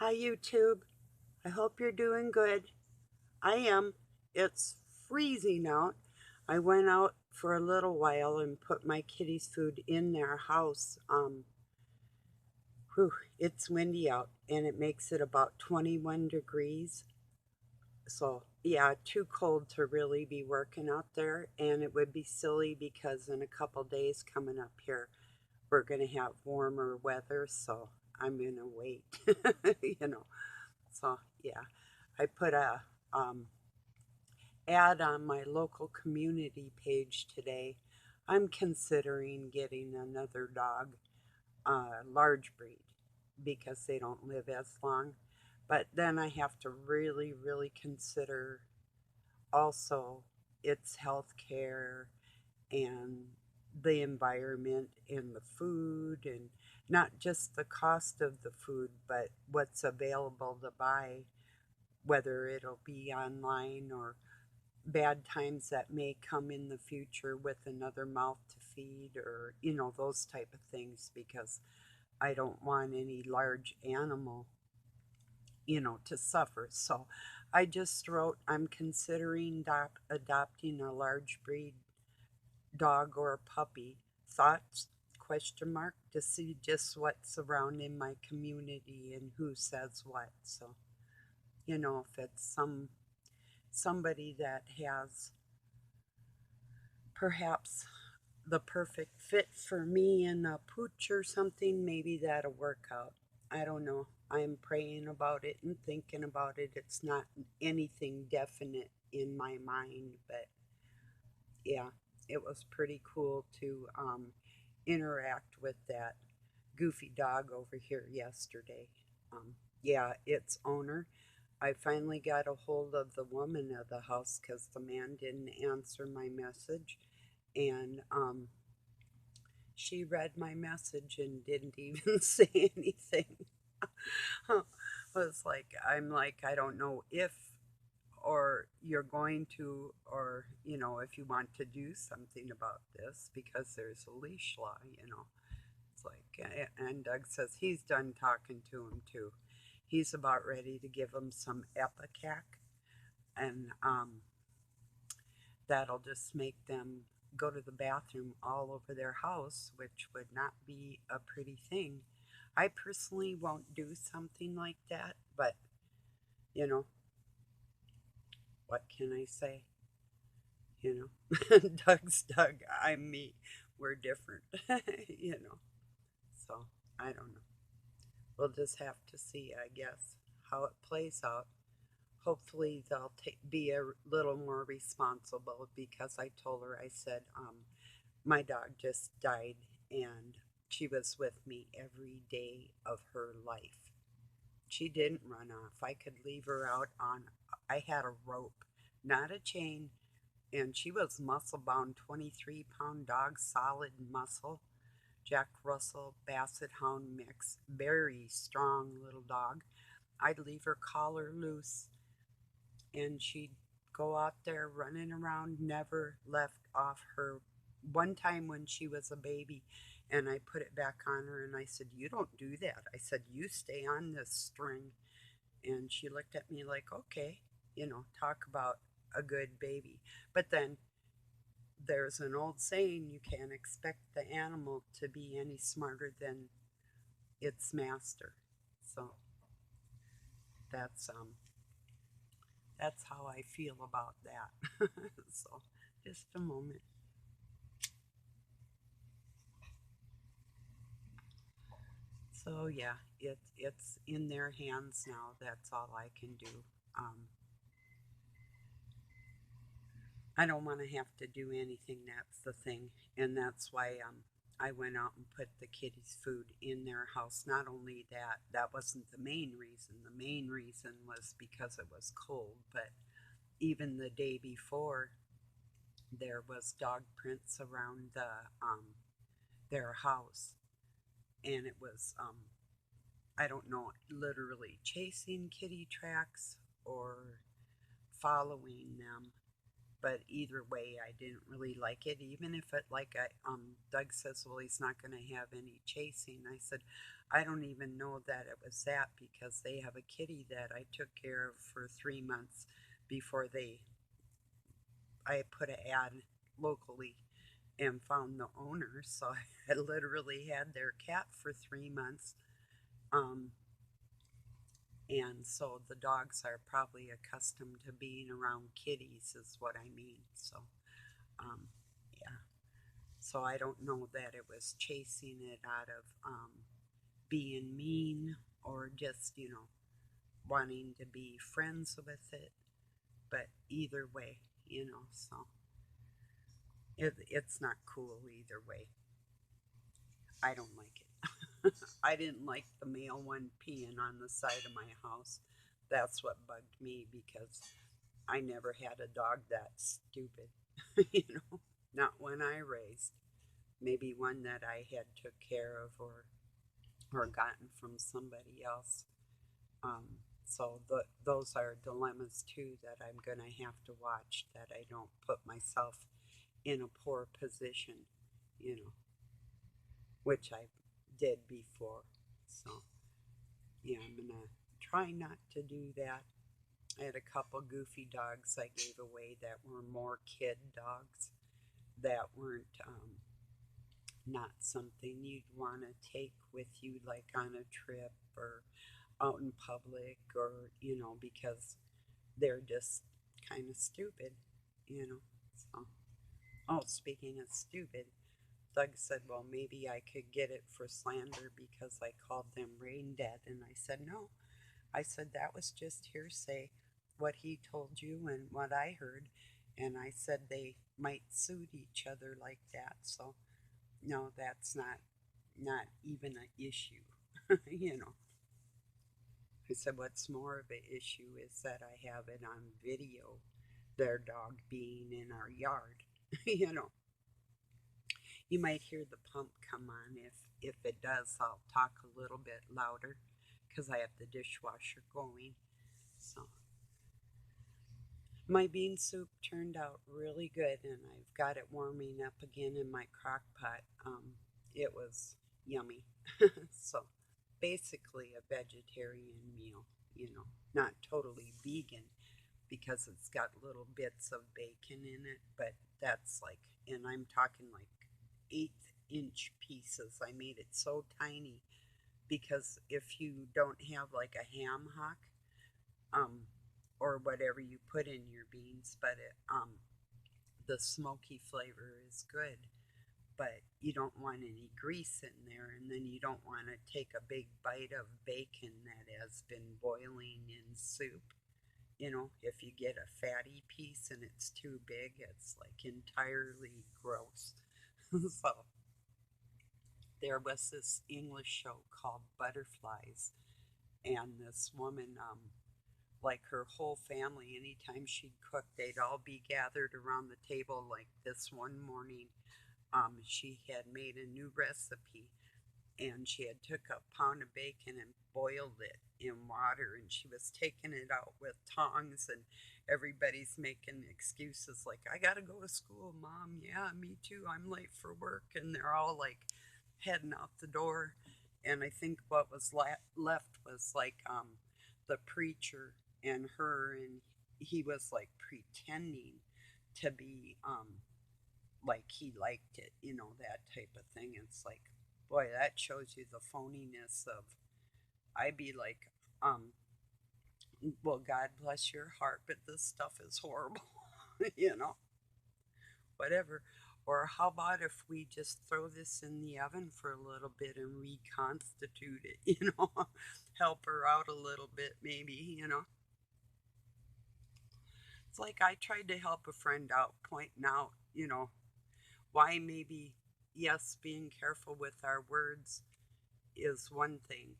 Hi, YouTube. I hope you're doing good. I am. It's freezing out. I went out for a little while and put my kitties' food in their house. Whew, it's windy out and it makes it about 21 degrees. So, yeah, too cold to really be working out there. And it would be silly because in a couple days coming up here, we're going to have warmer weather. So I'm going to wait, you know. So, yeah. I put a um, ad on my local community page today. I'm considering getting another dog, large breed, because they don't live as long. But then I have to really, really consider also its health care and the environment and the food, and not just the cost of the food, but what's available to buy, whether it'll be online or bad times that may come in the future with another mouth to feed, or those type of things, because I don't want any large animal to suffer. So I just wrote, I'm considering adopting a large breed dog or puppy. Thoughts? Question mark, to see just what's around in my community and who says what. So if it's somebody that has perhaps the perfect fit for me and a pooch or something, maybe that'll work out. I don't know. I'm praying about it and thinking about it. It's not anything definite in my mind, but yeah, it was pretty cool to interact with that goofy dog over here yesterday. Yeah, its owner. I finally got a hold of the woman of the house because the man didn't answer my message. And she read my message and didn't even say anything. I'm like, I don't know if or you're going to, or if you want to do something about this, because there's a leash law. It's like, and Doug says he's done talking to him too. He's about ready to give him some epicac, and that'll just make them go to the bathroom all over their house, which would not be a pretty thing. I personally won't do something like that, but you know, what can I say? Doug's Doug, I'm me. We're different, you know. So I don't know. We'll just have to see, I guess, how it plays out. Hopefully they'll be a little more responsible, because I told her, I said, my dog just died and she was with me every day of her life. She didn't run off. I could leave her out on, I had a rope, not a chain, and she was muscle bound, 23-pound dog, solid muscle. Jack Russell Basset Hound mix, very strong little dog. I'd leave her collar loose and she'd go out there running around, never left off her. One time when she was a baby, and I put it back on her and I said, "You don't do that." I said, "You stay on this string." And she looked at me like, "Okay, talk about a good baby." But then there's an old saying, you can't expect the animal to be any smarter than its master. So that's that's how I feel about that. So just a moment. So yeah, it's in their hands now. That's all I can do. Um, I don't want to have to do anything. That's the thing, and that's why I went out and put the kitties' food in their house. Not only that, that wasn't the main reason. The main reason was because it was cold. But even the day before, there was dog prints around their house, and it was I don't know, literally chasing kitty tracks or following them. But either way, I didn't really like it. Even if it, like, Doug says, well, he's not going to have any chasing. I said, I don't even know that it was that, because they have a kitty that I took care of for 3 months before I put an ad locally and found the owner. So I literally had their cat for 3 months. Um, and so the dogs are probably accustomed to being around kitties, is what I mean. So, um, yeah. So I don't know that it was chasing it out of being mean, or just, wanting to be friends with it. But either way, so it's not cool either way. I don't like it. I didn't like the male one peeing on the side of my house. That's what bugged me, because I never had a dog that stupid, not one I raised. Maybe one that I had took care of, or gotten from somebody else. Um, so those are dilemmas too that I'm gonna have to watch, that I don't put myself in a poor position, you know, which I did before. So yeah, I'm gonna try not to do that. I had a couple goofy dogs I gave away that were more kid dogs, that weren't not something you'd want to take with you, like on a trip or out in public, or, because they're just kind of stupid, you know. So, oh, speaking of stupid, Doug said, well, maybe I could get it for slander because I called them brain dead. And I said, no. I said, that was just hearsay, what he told you and what I heard. And I said they might sue each other like that. So, no, that's not even an issue, you know. I said, what's more of an issue is that I have it on video, their dog being in our yard. you know, you might hear the pump come on. If it does, I'll talk a little bit louder because I have the dishwasher going. So my bean soup turned out really good, and I've got it warming up again in my crock pot. It was yummy. So basically a vegetarian meal, not totally vegan, because it's got little bits of bacon in it, but that's like, and I'm talking like 1/8 inch pieces. I made it so tiny because if you don't have like a ham hock, um, or whatever you put in your beans, but the smoky flavor is good, but you don't want any grease in there, and then you don't want to take a big bite of bacon that has been boiling in soup. If you get a fatty piece and it's too big, it's like entirely gross. So there was this English show called Butterflies, and this woman, like her whole family, anytime she'd cook, they'd all be gathered around the table. Like this one morning, she had made a new recipe, and she had took a pound of bacon and boiled it in water, and she was taking it out with tongs, and everybody's making excuses like, I gotta go to school, Mom. Yeah, me too, I'm late for work. And they're all like heading out the door. And I think what was left was like the preacher and her, and he was like pretending to be like he liked it, that type of thing. It's like, boy, that shows you the phoniness of, I'd be like, well, God bless your heart, but this stuff is horrible, you know, whatever. Or how about if we just throw this in the oven for a little bit and reconstitute it, help her out a little bit, maybe. It's like I tried to help a friend out, pointing out, why maybe, yes, being careful with our words is one thing,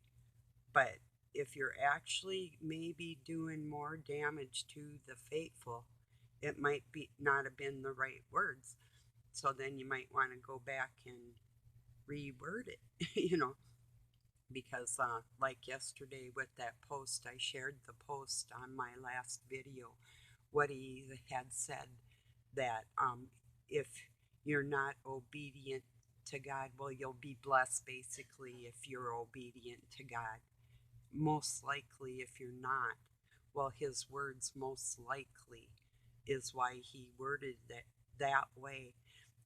but if you're actually maybe doing more damage to the faithful, it might be not have been the right words. So then you might want to go back and reword it, because like yesterday with that post, I shared the post on my last video, what he had said. that if you're not obedient to God, well, you'll be blessed basically if you're obedient to God. Most likely, if you're not, well, his words most likely is why he worded it that way.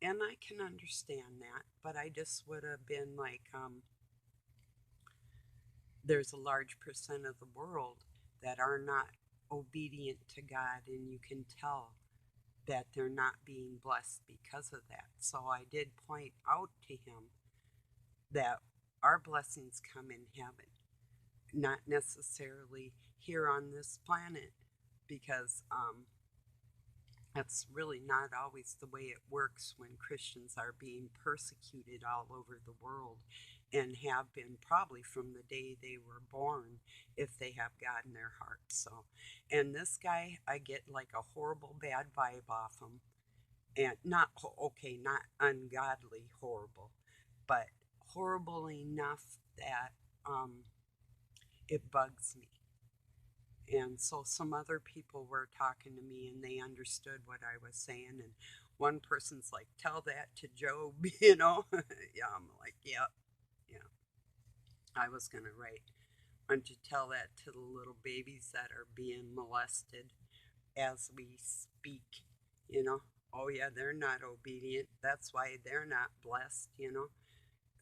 And I can understand that, but I just would have been like, there's a large percent of the world that are not obedient to God, and you can tell that they're not being blessed because of that. So I did point out to him that our blessings come in heaven, not necessarily here on this planet, because that's really not always the way it works when Christians are being persecuted all over the world and have been probably from the day they were born if they have God in their heart. So, and this guy, I get like a horrible bad vibe off him. And not, okay, not ungodly horrible, but horrible enough that it bugs me. And so some other people were talking to me and they understood what I was saying. And one person's like, tell that to Job, you know? Yeah, I'm like, yeah, yeah. I was going to write, why don't you tell that to the little babies that are being molested as we speak, you know? Oh, yeah, they're not obedient. That's why they're not blessed, you know?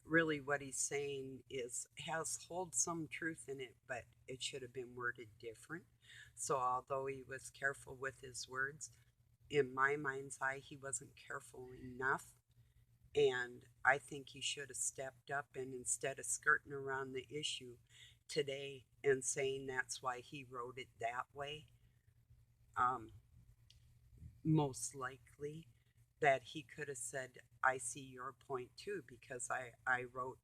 Really what he's saying is holds some truth in it, but it should have been worded different. So although he was careful with his words, in my mind's eye he wasn't careful enough, and I think he should have stepped up, and instead of skirting around the issue today and saying that's why he wrote it that way, um, most likely that he could have said, I see your point too, because I wrote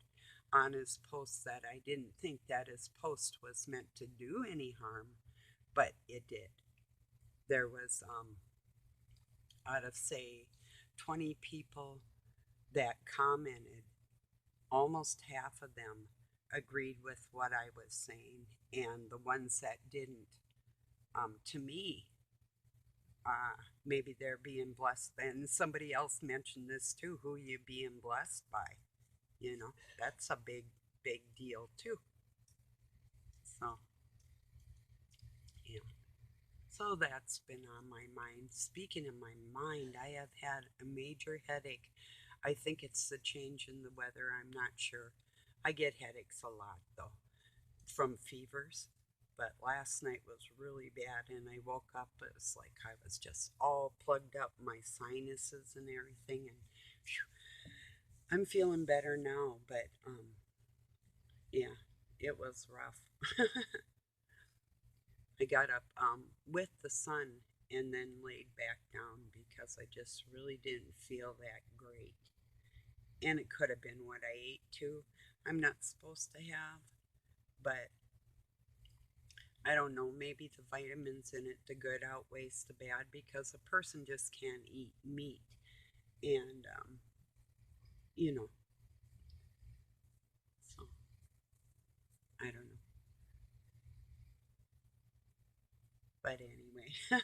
on his post that I didn't think that his post was meant to do any harm, but it did. There was, out of say 20 people that commented, almost half of them agreed with what I was saying, and the ones that didn't, to me, maybe they're being blessed. And somebody else mentioned this too, who you being blessed by. You know, that's a big, big deal too. So, yeah. So that's been on my mind. Speaking of my mind, I have had a major headache. I think it's the change in the weather. I'm not sure. I get headaches a lot though from fevers. But last night was really bad, and I woke up. It was like I was just all plugged up, my sinuses and everything. And phew, I'm feeling better now, but yeah, it was rough. I got up with the sun and then laid back down because I just really didn't feel that great. And it could have been what I ate too. I'm not supposed to have, but I don't know, maybe the vitamins in it, the good outweighs the bad, because a person just can't eat meat. And, you know, so I don't know. But anyway, yeah,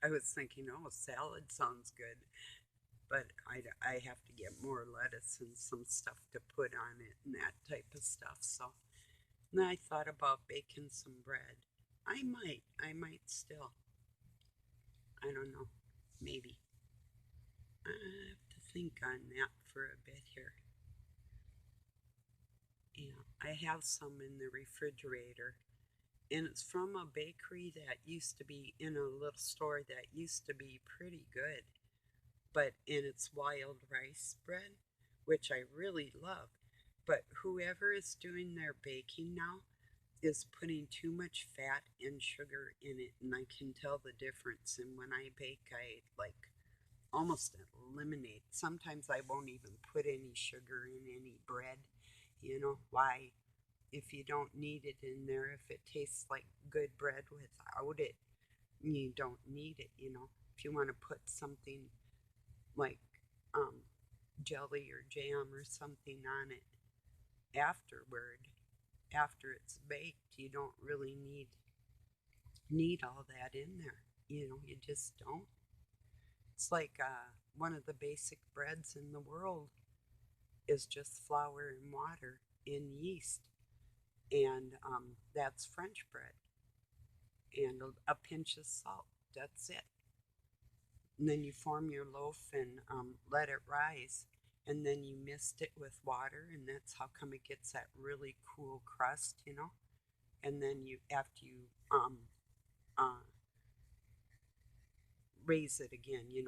I was thinking, oh, salad sounds good. But I have to get more lettuce and some stuff to put on it and that type of stuff. So then I thought about baking some bread. I might still. I don't know, maybe. I have to think on that for a bit here. Yeah, I have some in the refrigerator, and it's from a bakery that used to be in a little store that used to be pretty good, but in its wild rice bread, which I really love. But whoever is doing their baking now is putting too much fat and sugar in it, and I can tell the difference. And when I bake, I like almost eliminate. Sometimes I won't even put any sugar in any bread. You know why? If you don't need it in there, if it tastes like good bread without it, you don't need it. You know, if you want to put something like um, jelly or jam or something on it afterward, after it's baked, you don't really need all that in there. You know, you just don't. It's like one of the basic breads in the world is just flour and water and yeast, and that's French bread and a pinch of salt. That's it. And then you form your loaf and let it rise, and then you mist it with water, and that's how come it gets that really cool crust. And then you after you uh, raise it again, you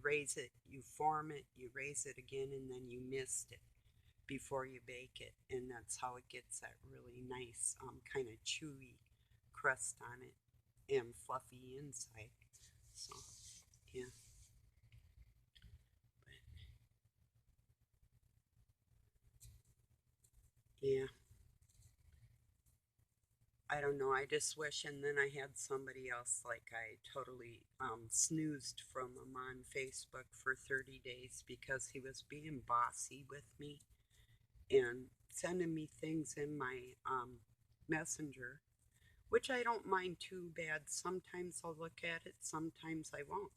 raise it, you form it, you raise it again, and then you mist it before you bake it, and that's how it gets that really nice kind of chewy crust on it and fluffy inside. So yeah, yeah. I don't know. I just wish, and then I had somebody else like I totally snoozed from him on Facebook for 30 days because he was being bossy with me and sending me things in my messenger, which I don't mind too bad. Sometimes I'll look at it, sometimes I won't.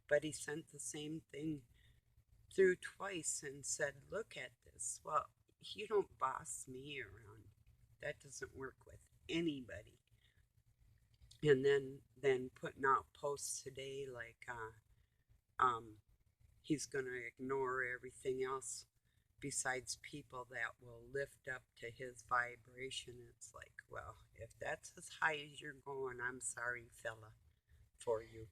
But he sent the same thing through twice and said, "Look at this." Well, you don't boss me around. That doesn't work with anybody. And then putting out posts today like he's going to ignore everything else besides people that will lift up to his vibration. It's like, well, if that's as high as you're going, I'm sorry, fella, for you.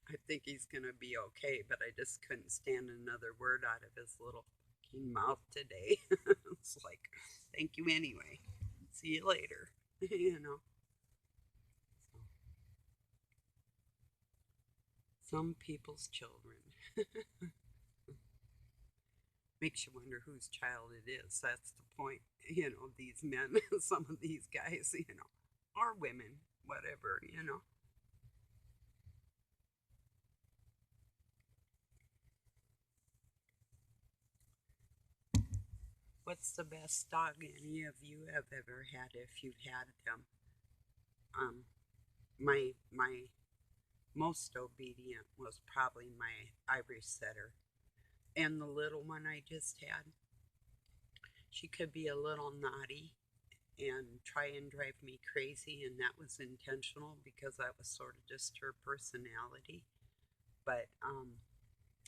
I think he's going to be okay, but I just couldn't stand another word out of his little fucking mouth today. It's like, thank you anyway. See you later. you know. So, some people's children. Makes you wonder whose child it is. That's the point. These men, some of these guys, or women, whatever. What's the best dog any of you have ever had if you've had them? Um, my most obedient was probably my Irish setter. And the little one I just had, she could be a little naughty and try and drive me crazy, and that was intentional because that was sort of just her personality. But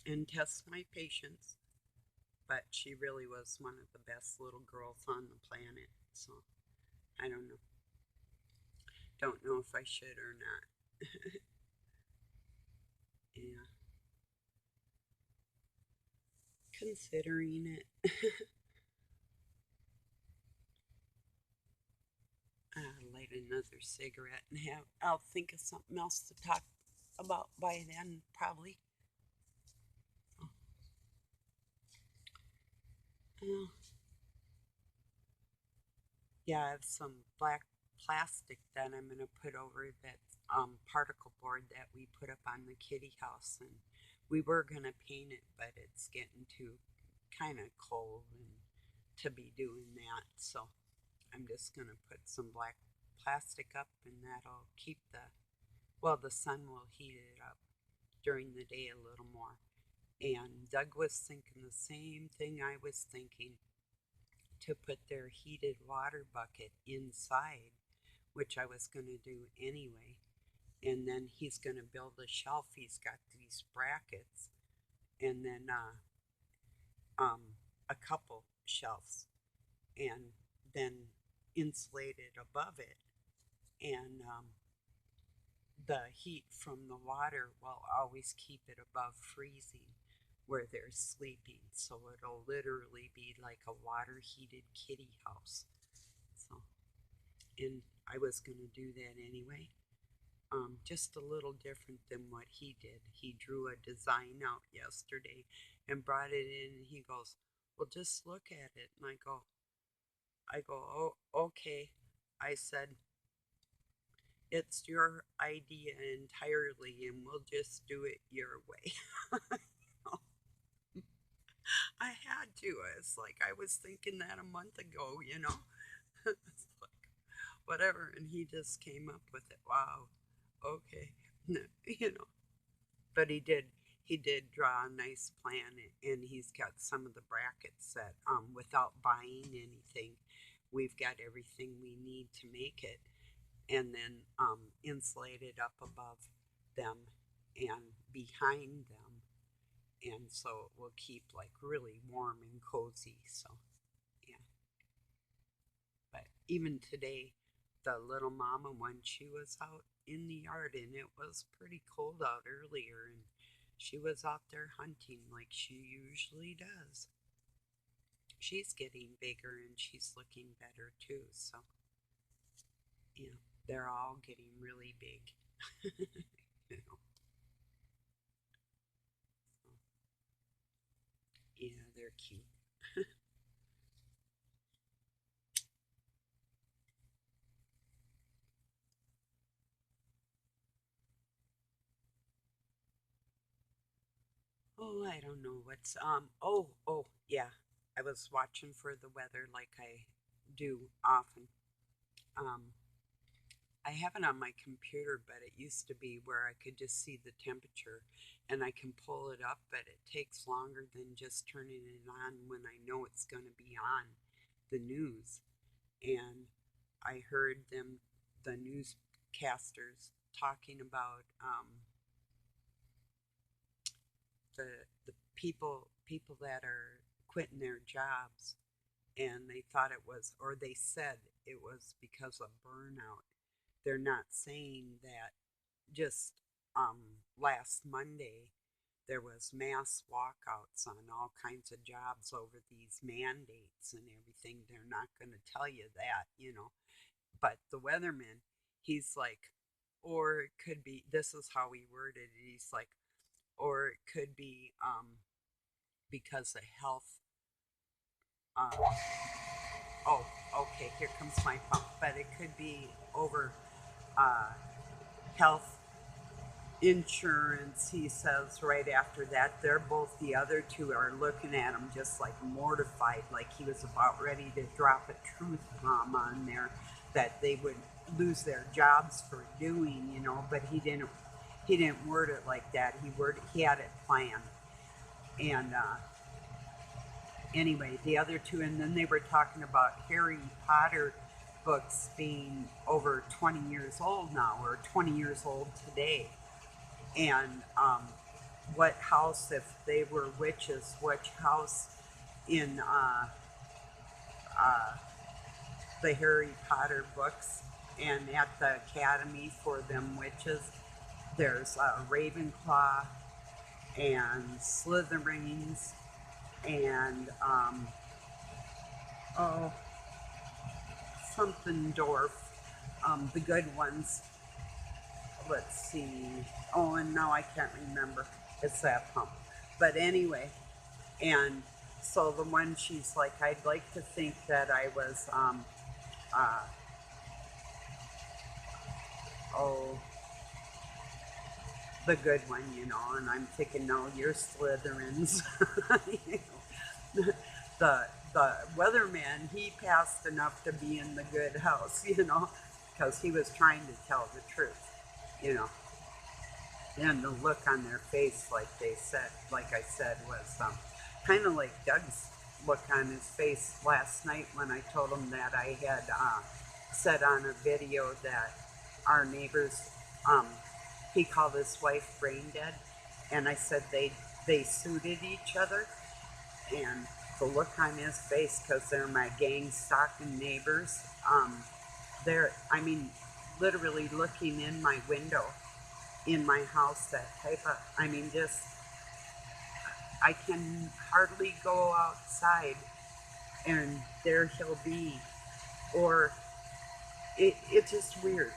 and test my patience. But she really was one of the best little girls on the planet. So I don't know. Don't know if I should or not. Yeah, considering it. Light another cigarette and I'll think of something else to talk about by then, probably. Oh, yeah, I have some black plastic that I'm going to put over that particle board that we put up on the kitty house. And we were going to paint it, but it's getting too kind of cold and to be doing that. So I'm just going to put some black plastic up, and that'll keep well, the sun will heat it up during the day a little more. And Doug was thinking the same thing I was thinking, to put their heated water bucket inside, which I was going to do anyway. And then he's going to build a shelf. He's got these brackets, and then a couple shelves, and then insulated above it. And the heat from the water will always keep it above freezing where they're sleeping. So it'll literally be like a water heated kitty house. So, and I was going to do that anyway. Just a little different than what he did. He drew a design out yesterday and brought it in, and he goes, "Well, just look at it." And "Oh, okay." I said, "It's your idea entirely, and we'll just do it your way." I had to. It's like I was thinking that a month ago. It's like, whatever. And he just came up with it. Wow. Okay. you know. But he did draw a nice plan, and he's got some of the brackets that, without buying anything, we've got everything we need to make it, and then insulated up above them and behind them, and so it will keep like really warm and cozy. So yeah, but even today, the little mama one, she was out in the yard, and it was pretty cold out earlier, and she was out there hunting like she usually does. She's getting bigger and she's looking better too. So yeah, they're all getting really big. You know, so, yeah, they're cute. Oh, I don't know what's oh yeah. I was watching for the weather like I do often. Um I have it on my computer, but it used to be where I could just see the temperature and I can pull it up, but it takes longer than just turning it on when I know it's going to be on the news. And I heard the newscasters, talking about the people that are quitting their jobs, and they thought it was, or they said it was because of burnout. They're not saying that just last Monday there was mass walkouts on all kinds of jobs over these mandates and everything. They're not going to tell you that. But the weatherman, he's like, or it could be, this is how he worded it. He's like, or it could be because of health. Um, oh, okay, here comes my pump. But it could be over uh, health insurance, he says right after that. They're both, the other two are looking at him just like mortified, like he was about ready to drop a truth bomb on there that they would lose their jobs for doing. But he didn't word it like that. He had it planned. And anyway, the other two, and then they were talking about Harry Potter books being over 20 years old now, or 20 years old today. And what house, if they were witches, which house in uh, the Harry Potter books and at the academy for them witches, there's Ravenclaw and Slytherins and oh, something Dorf, the good ones. Let's see. Oh, and now I can't remember. It's that pump. But anyway, and so the one, she's like, I'd like to think that I was, uh, oh, the good one. And I'm thinking, no, you're Slytherins. you know, the weatherman, he passed enough to be in the good house, because he was trying to tell the truth, you know. And the look on their face, like I said, was kind of like Doug's look on his face last night when I told him that I had said on a video that our neighbors, um, he called his wife brain dead, and I said they suited each other, and the look on his face, because they're my gang stalking neighbors, they're, I mean, literally looking in my window in my house, that type of, I mean, just, I can hardly go outside, and there he'll be. Or it's just weird.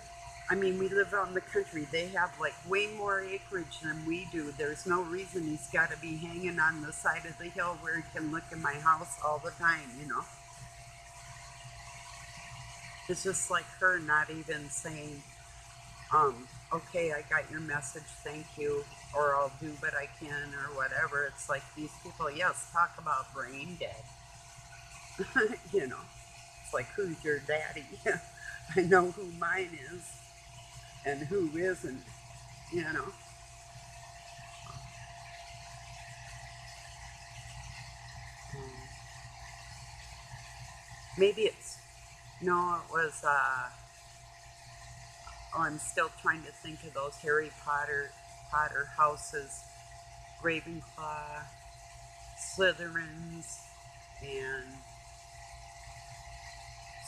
I mean, we live out in the country. They have like way more acreage than we do. There's no reason he's got to be hanging on the side of the hill where he can look in my house all the time. It's just like her not even saying, okay, I got your message, thank you, or I'll do what I can, or whatever. It's like these people, yes, talk about brain dead. you know, it's like, who's your daddy? I know who mine is and who isn't. you know. Um, maybe it's, no, it was, oh, I'm still trying to think of those Potter houses, Ravenclaw, Slytherins, and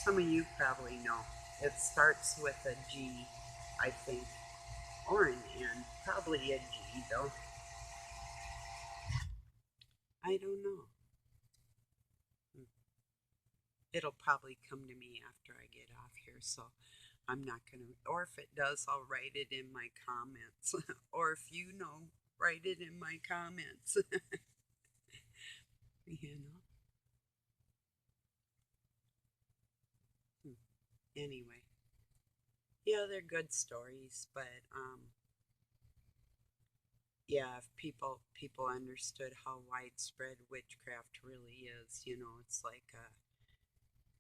some of you probably know. It starts with a G, I think, or an N, probably a G though. I don't know. It'll probably come to me after I get off here, so I'm not gonna, or if it does, I'll write it in my comments. Or if you know, write it in my comments. you know. Hmm. Anyway, yeah, they're good stories, but yeah, if people understood how widespread witchcraft really is, it's like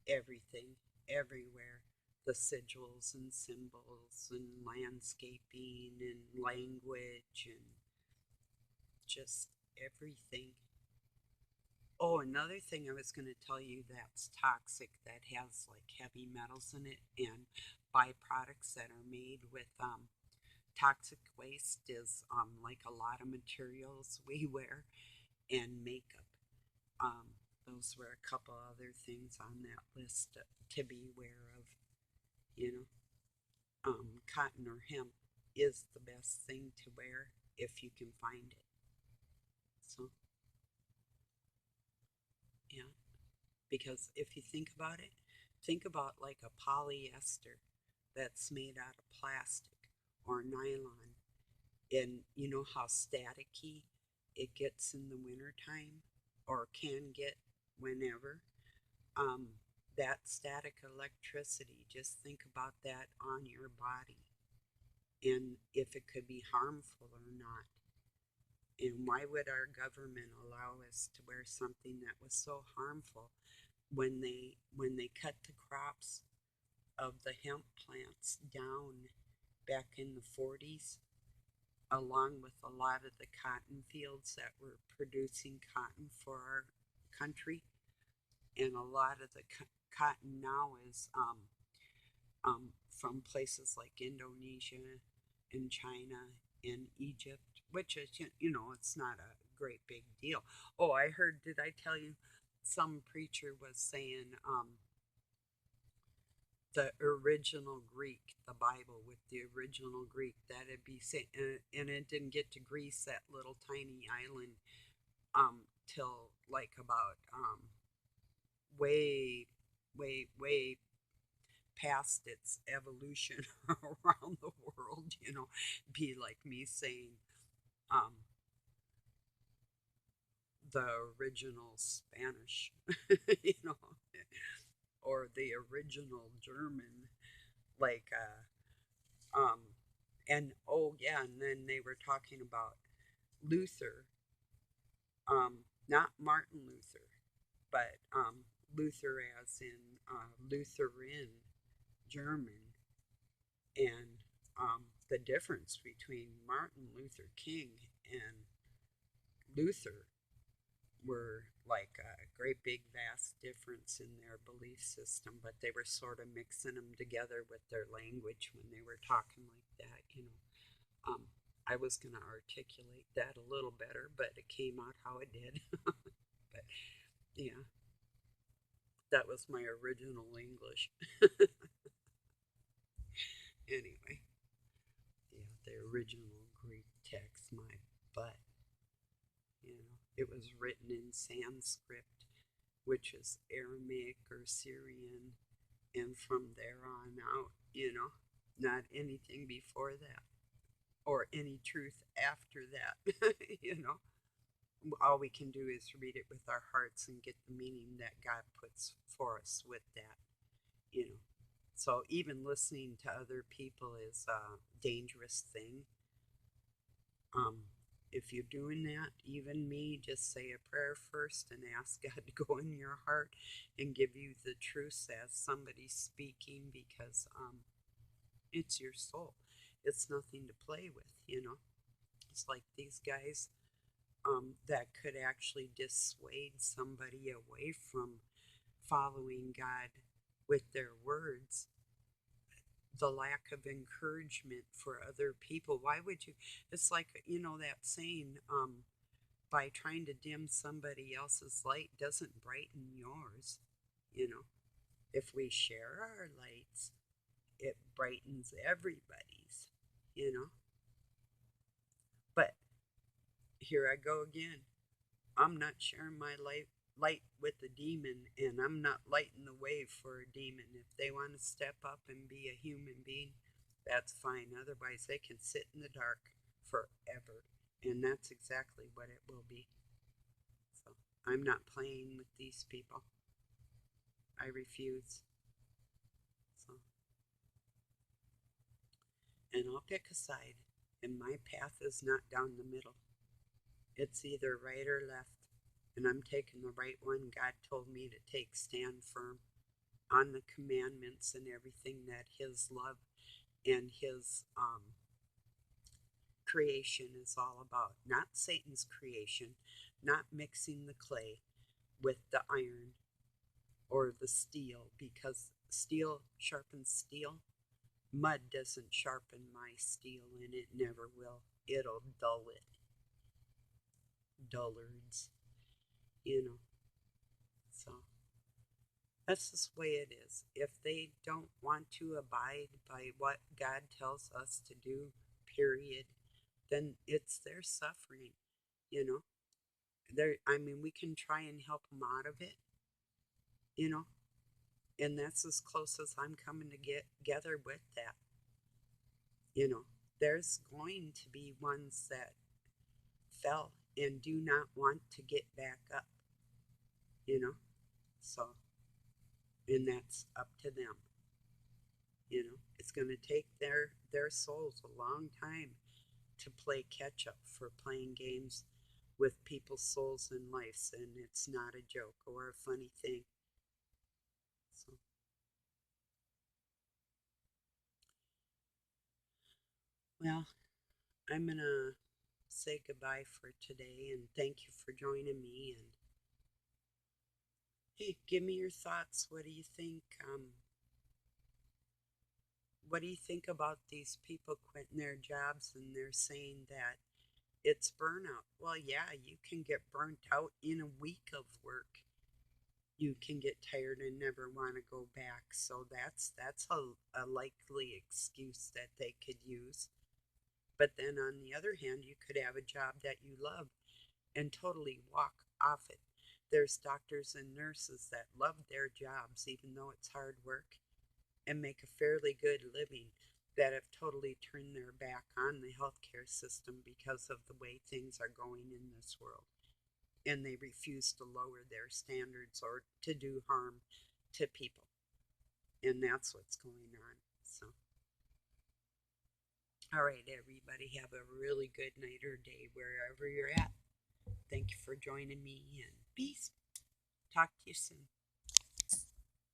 everything, everywhere. The sigils and symbols and landscaping and language and just everything. Oh, another thing I was going to tell you that's toxic that has like heavy metals in it and byproducts that are made with toxic waste is like a lot of materials we wear and makeup. Um, those were a couple other things on that list to be aware of. You know, cotton or hemp is the best thing to wear if you can find it. So, yeah, because if you think about like a polyester that's made out of plastic or nylon, and you know how staticky it gets in the wintertime or can get whenever. Um, that static electricity, just think about that on your body and if it could be harmful or not. And why would our government allow us to wear something that was so harmful when they cut the crops of the hemp plants down back in the 40s, along with a lot of the cotton fields that were producing cotton for our country? And a lot of the cotton now is from places like Indonesia and China and Egypt, which is, it's not a great big deal. Oh, I heard, did I tell you? Some preacher was saying the original Greek, the Bible with the original Greek, that'd be, and it didn't get to Greece, that little tiny island, till like about way, way past its evolution around the world, be like me saying um, the original Spanish, you know, or the original German, like, and oh yeah, and then they were talking about Luther, not Martin Luther, but Luther as in Lutheran German, and the difference between Martin Luther King and Luther were like a great big vast difference in their belief system, but they were sort of mixing them together with their language when they were talking like that. I was going to articulate that a little better, but it came out how it did. But yeah, that was my original English. Anyway, yeah, the original Greek text, my butt. It was written in Sanskrit, which is Aramaic or Syrian, and from there on out, not anything before that or any truth after that. All we can do is read it with our hearts and get the meaning that God puts for us with that, you know. So even listening to other people is a dangerous thing. Um, if you're doing that, even me, just say a prayer first and ask God to go in your heart and give you the truth as somebody speaking, because it's your soul. it's nothing to play with, you know. It's like these guys that could actually dissuade somebody away from following God with their words, the lack of encouragement for other people. Why would you? It's like, you know, that saying, by trying to dim somebody else's light doesn't brighten yours, you know. If we share our lights, it brightens everybody's, you know. But here I go again. I'm not sharing my light with a demon, and I'm not lighting the way for a demon. If they want to step up and be a human being, that's fine. Otherwise, they can sit in the dark forever. And that's exactly what it will be. So I'm not playing with these people. I refuse. So, and I'll pick a side. And my path is not down the middle. It's either right or left. And I'm taking the right one. God told me to take stand firm on the commandments and everything that His love and His creation is all about. Not Satan's creation, not mixing the clay with the iron or the steel, because steel sharpens steel. Mud doesn't sharpen my steel, and it never will. It'll dull it. Dullards, you know. So that's just the way it is. If they don't want to abide by what God tells us to do, period, then it's their suffering, you know. I mean, we can try and help them out of it, you know, and that's as close as I'm coming to get together with that, you know. There's going to be ones that fell and do not want to get back up, you know. So, and that's up to them. You know, it's going to take their souls a long time to play catch up for playing games with people's souls and lives, and it's not a joke or a funny thing. So, well, I'm going to say goodbye for today and thank you for joining me. And hey, give me your thoughts. What do you think? What do you think about these people quitting their jobs and they're saying that it's burnout? Well, yeah, you can get burnt out in a week of work. You can get tired and never want to go back. So that's a likely excuse that they could use. But then on the other hand, you could have a job that you love and totally walk off it. There's doctors and nurses that love their jobs, even though it's hard work, and make a fairly good living, that have totally turned their back on the healthcare system because of the way things are going in this world. And they refuse to lower their standards or to do harm to people. And that's what's going on. So, all right, everybody, have a really good night or day wherever you're at. Thank you for joining me, and peace. Talk to you soon.